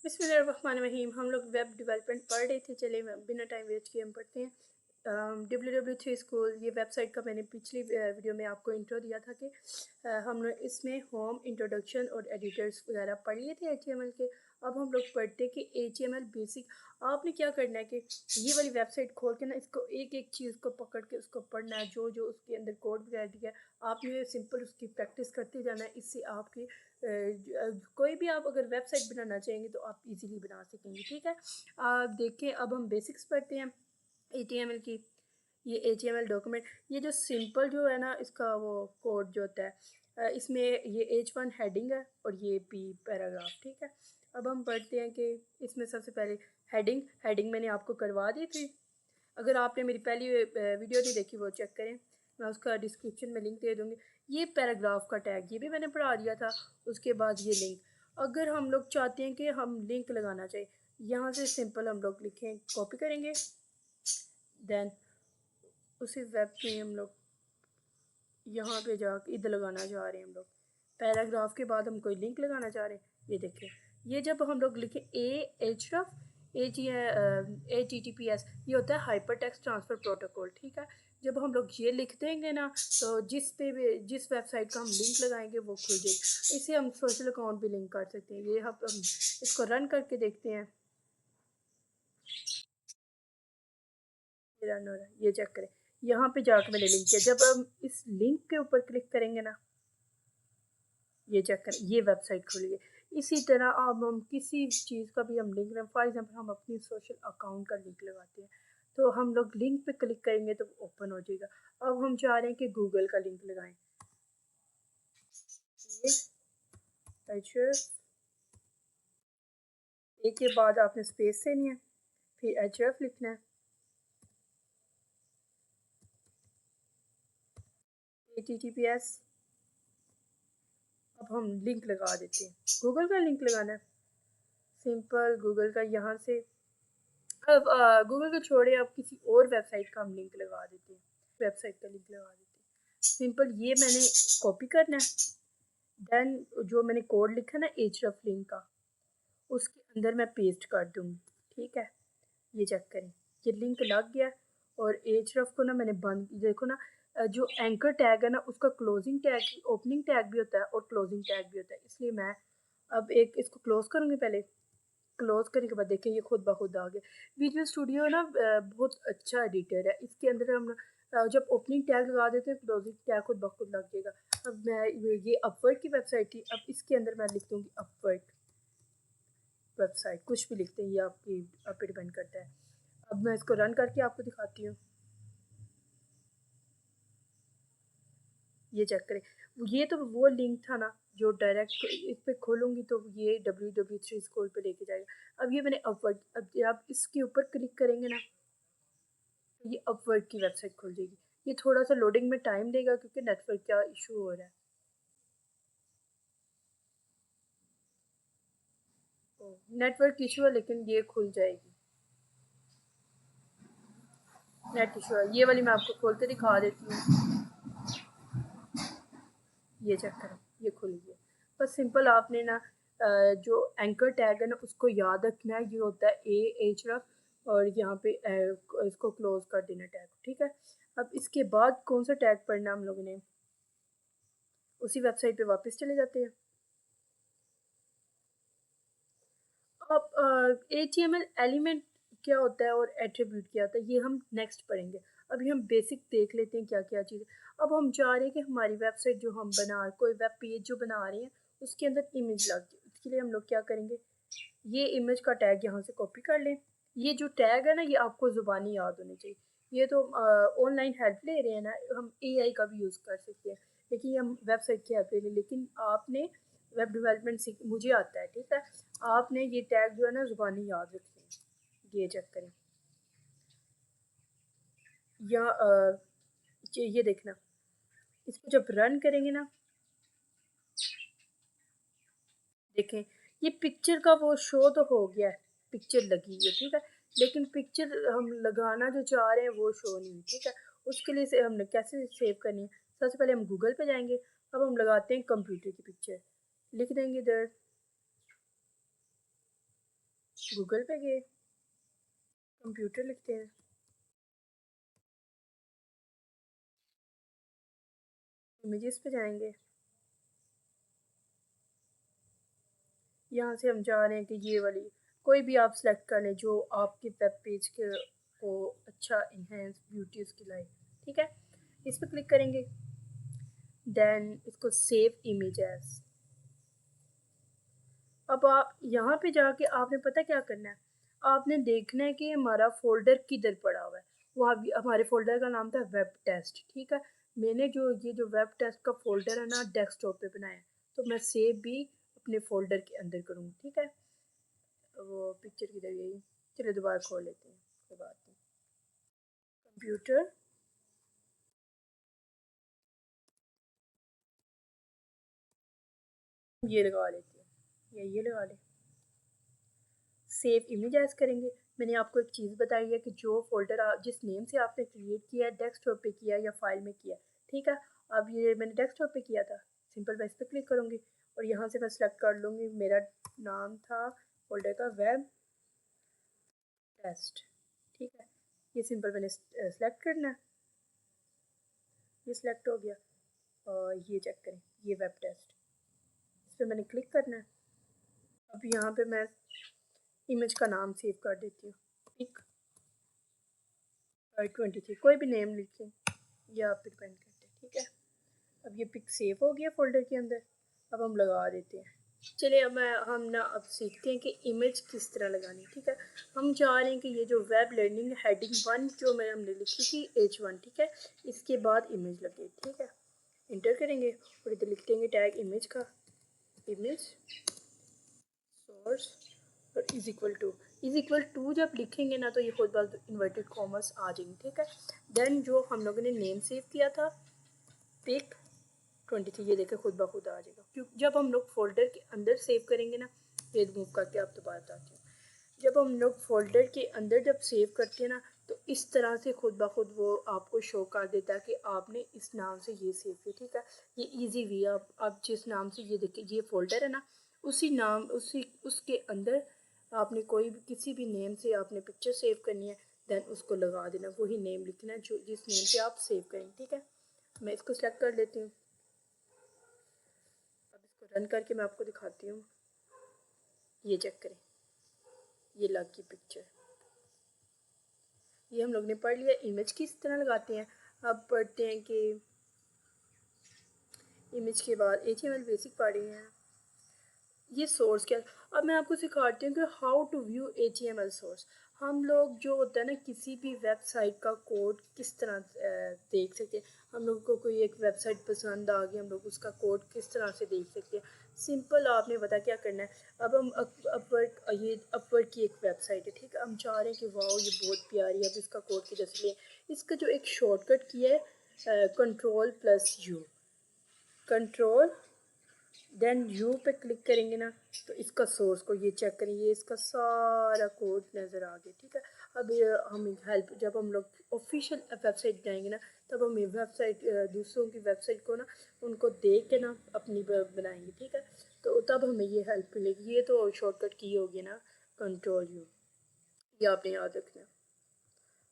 बिस्मिल्लाहिर्रहमानिर्रहीम। हम लोग वेब डेवलपमेंट पढ़ रहे थे। चले बिना टाइम वेस्ट किए हम पढ़ते हैं। W3 स्कूल, ये वेबसाइट का मैंने पिछली वीडियो में आपको इंट्रो दिया था कि हम लोग इसमें होम, इंट्रोडक्शन और एडिटर्स वगैरह पढ़ लिए थे HTML के। अब हम लोग पढ़ते हैं कि HTML बेसिक आपने क्या करना है कि ये वाली वेबसाइट खोल के ना इसको एक एक चीज़ को पकड़ के उसको पढ़ना है, जो जो उसके अंदर कोड वगैरह दिया है आपने सिंपल उसकी प्रैक्टिस करते जाना है। इससे आपकी कोई भी आप अगर वेबसाइट बनाना चाहेंगे तो आप इजीली बना सकेंगे। ठीक है, आप देखें अब हम बेसिक्स पढ़ते हैं HTML की। ये HTML डॉक्यूमेंट, ये जो सिंपल जो है ना इसका वो कोड जो होता है, इसमें ये H1 हेडिंग है और ये P पैराग्राफ। ठीक है, अब हम पढ़ते हैं कि इसमें सबसे पहले हेडिंग मैंने आपको करवा दी थी। अगर आपने मेरी पहली वीडियो नहीं देखी वो चेक करें, मैं उसका डिस्क्रिप्शन में लिंक दे दूँगी। ये पैराग्राफ का टैग ये भी मैंने पढ़ा दिया था। उसके बाद ये लिंक, अगर हम लोग चाहते हैं कि हम लिंक लगाना चाहिए, यहाँ से सिंपल हम लोग लिखें, कॉपी करेंगे, देन उसी वेब में हम लोग यहाँ पे जाके इधर लगाना चाह रहे हैं। हम लोग पैराग्राफ के बाद हम कोई लिंक लगाना चाह रहे हैं, ये देखिए। ये जब हम लोग लिखें HTTPS, ये होता है हाइपर टेक्स्ट ट्रांसफ़र प्रोटोकॉल। ठीक है, जब हम लोग ये लिख देंगे ना तो जिस वेबसाइट का हम लिंक लगाएंगे वो खुल जाएगी। इसे हम सोशल अकाउंट भी लिंक कर सकते हैं। ये हम इसको रन करके देखते हैं, ये रन हो रहा है, ये चेक करें। यहाँ पे जाकर मैंने लिंक किया, जब हम इस लिंक के ऊपर क्लिक करेंगे ना, ये चेक करें, ये वेबसाइट खुली है। इसी तरह अब हम किसी चीज़ का भी हम लिंक लगाएं, फॉर एग्जांपल हम अपनी सोशल अकाउंट का लिंक लगाते हैं तो हम लोग लिंक पे क्लिक करेंगे तो ओपन हो जाएगा। अब हम चाह रहे हैं कि गूगल का लिंक लगाएं, एक के बाद आपने स्पेस देनी है, फिर HF लिखना है, HTTPS। अब हम लिंक लगा देते हैं, गूगल का लिंक लगाना है, सिंपल गूगल का। यहाँ से अब गूगल को छोड़े, अब किसी और वेबसाइट का हम लिंक लगा देते हैं, वेबसाइट का लिंक लगा देते हैं। सिंपल ये मैंने कॉपी करना है, देन जो मैंने कोड लिखा ना href लिंक का, उसके अंदर मैं पेस्ट कर दूँगी। ठीक है, ये चेक करें, ये लिंक लग गया। और href को ना मैंने बंद, देखो ना जो एंकर टैग है ना उसका क्लोजिंग टैग, ओपनिंग टैग भी होता है और क्लोजिंग टैग भी होता है। इसलिए मैं अब एक इसको क्लोज करूँगी। पहले क्लोज करने के बाद देखिए ये खुद ब खुद आ गया। विजुअल स्टूडियो ना बहुत अच्छा एडिटर है। इसके अंदर हम जब ओपनिंग टैग लगा देते हैं क्लोजिंग टैग खुद ब खुद लग जाएगा। अब मैं ये अपवर्क की वेबसाइट थी, अब इसके अंदर मैं लिख दूँगी अपवर्क वेबसाइट, कुछ भी लिखते हैं, ये आपकी आप पे डिपेंड करता है। अब मैं इसको रन करके आपको दिखाती हूँ, ये चेक करें। ये तो वो लिंक था ना जो डायरेक्ट इस पे खोलूँगी तो ये W3 स्कूल पे लेके जाएगा। अब ये मैंने अपवर्क, अब आप इसके ऊपर क्लिक करेंगे ना तो ये अपवर्क की वेबसाइट खुल जाएगी। ये थोड़ा सा लोडिंग में टाइम लेगा क्योंकि नेटवर्क का इशू हो रहा है। नेटवर्क इशू है लेकिन ये खुल जाएगी। नेट इशू है, ये वाली मैं आपको खोल के दिखा देती हूँ, ये चेक करें, ये खुल गया। बस सिंपल आपने ना जो एंकर टैग है ना उसको याद रखना है, ये होता है href और यहाँ पे इसको क्लोज कर देना टैग। ठीक है, अब इसके बाद कौन सा टैग पढ़ना हम लोगों ने, उसी वेबसाइट पे वापस चले जाते हैं। अब HTML एलिमेंट क्या होता है और एट्रीब्यूट क्या होता है ये हम नेक्स्ट पढ़ेंगे। अभी हम बेसिक देख लेते हैं क्या क्या चीज़। अब हम चाह रहे हैं कि हमारी वेबसाइट जो हम बना, कोई वेब पेज जो बना रहे हैं उसके अंदर इमेज लग जाए। इसके लिए हम लोग क्या करेंगे, ये इमेज का टैग यहाँ से कॉपी कर लें। ये जो टैग है ना ये आपको ज़ुबानी याद होनी चाहिए। ये तो ऑनलाइन हेल्प ले रहे हैं ना, हम AI का भी यूज़ कर सकते हैं, लेकिन ये हम वेबसाइट की हेल्प ले रहे हैं। लेकिन आपने वेब डेवलपमेंट सीख, मुझे आता है। ठीक है, आपने ये टैग जो है ना ज़ुबानी याद रखनी है, ये चेक करें। या ये देखना, इसको जब रन करेंगे ना, देखें ये पिक्चर का वो शो तो हो गया है, पिक्चर लगी है। ठीक है, लेकिन पिक्चर हम लगाना जो चाह रहे हैं वो शो नहीं हुई। ठीक है, उसके लिए से हमने कैसे सेव करनी है, सबसे पहले हम गूगल पे जाएंगे। अब हम लगाते हैं कंप्यूटर की पिक्चर, लिख देंगे इधर गूगल पे गए, कंप्यूटर लिखते हैं, इमेजेस पे जाएंगे। यहाँ से हम जा रहे हैं कि ये वाली कोई भी आप सेलेक्ट कर लें जो आपके वेब पेज के को अच्छा इन्हेंस ब्यूटी उसकी लाए, ठीक है। इस पर क्लिक करेंगे, देन इसको सेव इमेज एज। अब आप यहाँ पे जाके आपने पता क्या करना है, आपने देखना है कि हमारा फोल्डर किधर पड़ा हुआ है। वहाँ हमारे फोल्डर का नाम था वेब टेस्ट, ठीक है। मैंने ये जो वेब टेस्ट का फोल्डर है ना डेस्कटॉप पे बनाया है, तो मैं सेव भी अपने फोल्डर के अंदर करूँगी, ठीक है। वो पिक्चर किधर गई, चलिए दोबारा खोल लेते हैं, कोई बात नहीं। कंप्यूटर, ये लगा लेते हैं या ये लगा लें, सेव इमेज एज करेंगे। मैंने आपको एक चीज़ बताई है कि जो फोल्डर जिस नेम से आपने क्रिएट किया है, डेस्कटॉप पे किया या फाइल में किया, ठीक है। अब ये मैंने डेस्कटॉप पे किया था, सिंपल मैं इस पर क्लिक करूँगी और यहाँ से मैं सेलेक्ट कर लूँगी, मेरा नाम था फोल्डर का वेब टेस्ट, ठीक है। ये सिंपल मैंने सेलेक्ट करना है, ये सिलेक्ट हो गया। और ये चेक करें, ये वेब टेस्ट, इस पर मैंने क्लिक करना है। अब यहाँ पे मैं इमेज का नाम सेव कर देती हूँ, पिक 23, कोई भी नेम लिखें, ये आप डिपेंड करते हैं, ठीक है। अब ये पिक सेव हो गया फोल्डर के अंदर, अब हम लगा देते हैं। चलिए हम ना अब सीखते हैं कि इमेज किस तरह लगानी, ठीक है। हम चाह रहे हैं कि ये जो वेब लर्निंग हेडिंग 1 जो हमने लिखी थी H1, ठीक है, इसके बाद इमेज लगे, ठीक है। इंटर करेंगे और इधर लिख देंगे टैग इमेज का, इमेज सोर्स और इज इक्वल टू जब लिखेंगे ना तो ये खुद बात इन्वर्टेड कॉमर्स आ जाएंगे, ठीक है। देन जो हम लोगों ने नेम सेव किया था पिक 23, ये देखें खुद ब खुद आ जाएगा, क्योंकि जब हम लोग फोल्डर के अंदर सेव करेंगे ना, ये मूव करके आप दोबारा बताती हूँ, जब हम लोग फोल्डर के अंदर जब सेव करते हैं ना तो इस तरह से खुद ब खुद वो आपको शो कर देता है कि आपने इस नाम से ये सेव किया, ठीक है। ये इजी वे, आप जिस नाम से ये देखिए ये फोल्डर है ना, उसी नाम उसके अंदर आपने कोई भी किसी भी नेम से आपने पिक्चर सेव करनी है, देन उसको लगा देना, वही नेम लिखना है जो जिस नेम से आप सेव करें, ठीक है। मैं इसको सेलेक्ट कर लेती हूँ, अब इसको रन करके मैं आपको दिखाती हूँ, ये चेक करें, ये लग की पिक्चर, ये हम लोग ने पढ़ लिया इमेज किस तरह लगाते हैं। अब पढ़ते हैं कि इमेज के बाद HTML बेसिक पढ़े हैं, ये सोर्स क्या। अब मैं आपको सिखाती हूँ कि how to view HTML source. हम लोग जो होता है ना किसी भी वेबसाइट का कोड किस तरह देख सकते हैं, हम लोग को कोई एक वेबसाइट पसंद आ गई, हम लोग उसका कोड किस तरह से देख सकते हैं। सिंपल आपने पता क्या करना है, अब हम अपवर्क की एक वेबसाइट है, ठीक है। हम चाह रहे हैं कि वाह ये बहुत प्यारी है, अब इसका कोड किधर से लें। इसका जो एक शॉर्टकट किया है Ctrl+U, कंट्रोल देन यू पे क्लिक करेंगे ना तो इसका सोर्स को ये चेक करेंगे, ये इसका सारा कोड नज़र आ गया, ठीक है। अब हम हेल्प जब हम लोग ऑफिशियल वेबसाइट जाएंगे ना तब हम ये वेबसाइट दूसरों की वेबसाइट को ना उनको देख के ना अपनी बनाएंगे, ठीक है। तो तब हमें ये हेल्प मिलेगी। ये तो शॉर्टकट की होगी ना Ctrl+U, ये आपने याद रखना।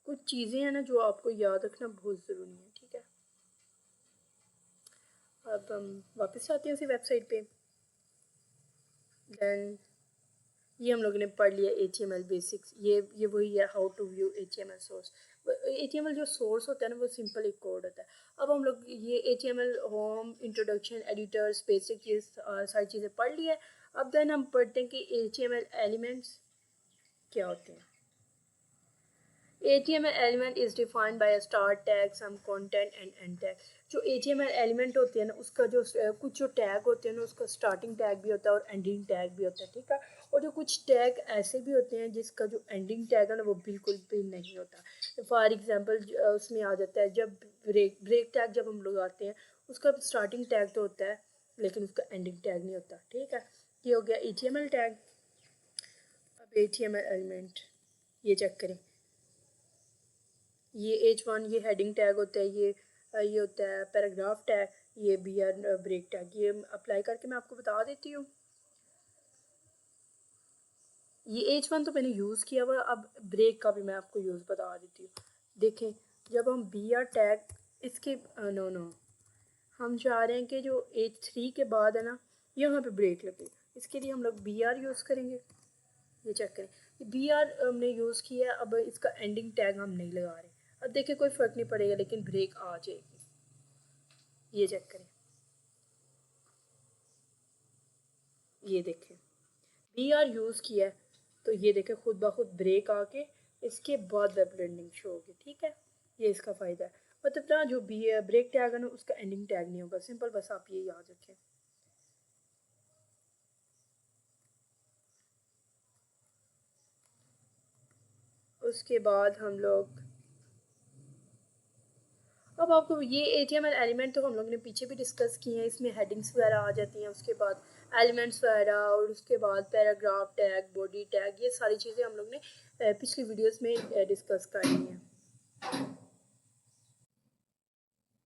कुछ चीज़ें हैं ना जो आपको याद रखना बहुत ज़रूरी है, ठीक है। अब हम वापस आते हैं उसी वेबसाइट पे, देन ये हम लोगों ने पढ़ लिया HTML बेसिक्स, ये वही है how to view HTML source. HTML जो सोर्स होता है ना वो सिंपल एक कोड होता है। अब हम लोग ये HTML home introduction editors basic ये सारी चीज़ें पढ़ ली है। अब देन हम पढ़ते हैं कि HTML एलिमेंट्स क्या होते हैं। HTML element is defined by a start tag, some content and end tag। जो HTML element होते हैं ना उसका जो कुछ जो टैग होते हैं ना उसका स्टार्टिंग टैग भी होता है और एंडिंग टैग भी होता है, ठीक है। और जो कुछ टैग ऐसे भी होते हैं जिसका जो एंडिंग टैग है ना वो बिल्कुल भी नहीं होता। फॉर एग्जांपल उसमें आ जाता है जब ब्रेक टैग जब हम लोग आते हैं उसका स्टार्टिंग टैग तो होता है लेकिन उसका एंडिंग टैग नहीं होता, ठीक है। ये हो गया HTML टैग। अब HTML एलिमेंट ये चेक करें, ये H1 ये हेडिंग टैग होता है, ये होता है पैराग्राफ टैग, ये BR ब्रेक टैग। ये अप्लाई करके मैं आपको बता देती हूँ। ये H1 तो मैंने यूज़ किया हुआ, अब ब्रेक का भी मैं आपको यूज़ बता देती हूँ। देखें, जब हम BR टैग इसके नो हम चाह रहे हैं कि जो H3 के बाद है ना, यहाँ पे ब्रेक लगे, इसके लिए हम लोग BR यूज़ करेंगे। ये चेक करें, BR हमने यूज़ किया, अब इसका एंडिंग टैग हम नहीं लगा रहे। अब देखिए कोई फ़र्क नहीं पड़ेगा, लेकिन ब्रेक आ जाएगी। ये चेक करें, ये देखें BR यूज़ किया है तो ये देखें खुद ब खुद ब्रेक आके इसके बाद वेब ब्लेंडिंग शो होगी। ठीक है, ये इसका फ़ायदा है। मतलब ना जो ब्रेक टैग है ना, उसका एंडिंग टैग नहीं होगा, सिंपल, बस आप ये याद रखें। उसके बाद हम लोग, अब आपको ये HTML एलिमेंट तो हम लोग ने पीछे भी डिस्कस किए हैं, इसमें हेडिंग्स वगैरह आ जाती हैं, उसके बाद एलिमेंट्स वगैरह, और उसके बाद पैराग्राफ टैग, बॉडी टैग, ये सारी चीज़ें हम लोग ने पिछली वीडियोस में डिस्कस कर ली हैं।